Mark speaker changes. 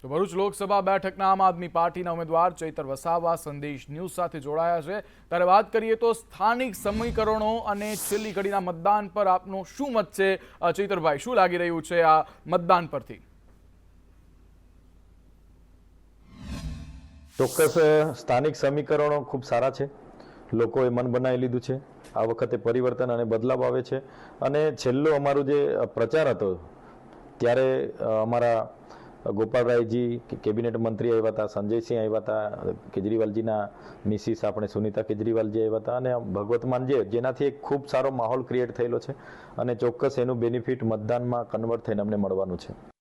Speaker 1: તો ભરૂચ લોકસભા બેઠકના આમ આદમી પાર્ટીના ઉમેદવાર ચૈતર વસાવા સંદેશ ન્યૂઝ સાથે જોડાયા છે। ત્યારે વાત કરીએ તો સ્થાનિક સમીકરણો અને છેલ્લી ઘડીના મતદાન પર આપનો શું મત છે? ચૈતરભાઈ, શું લાગી રહ્યું છે આ મતદાન પરથી?
Speaker 2: ચોક્કસ સ્થાનિક સમીકરણો ખૂબ સારા છે। લોકોએ મન બનાવી લીધું છે। આ વખતે પરિવર્તન અને બદલાવ આવે છે। અને છેલ્લો અમારો જે પ્રચાર હતો ત્યારે અમારા ગોપાલરાયજી કેબિનેટ મંત્રી આવ્યા હતા, સંજયસિંહ આવ્યા હતા, કેજરીવાલજીના મિસિસ આપણે સુનિતા કેજરીવાલજી આવ્યા હતા, અને ભગવત માનજી, જેનાથી એક ખૂબ સારો માહોલ ક્રિએટ થયેલો છે। અને ચોક્કસ એનું બેનિફિટ મતદાનમાં કન્વર્ટ થઈને અમને મળવાનું છે।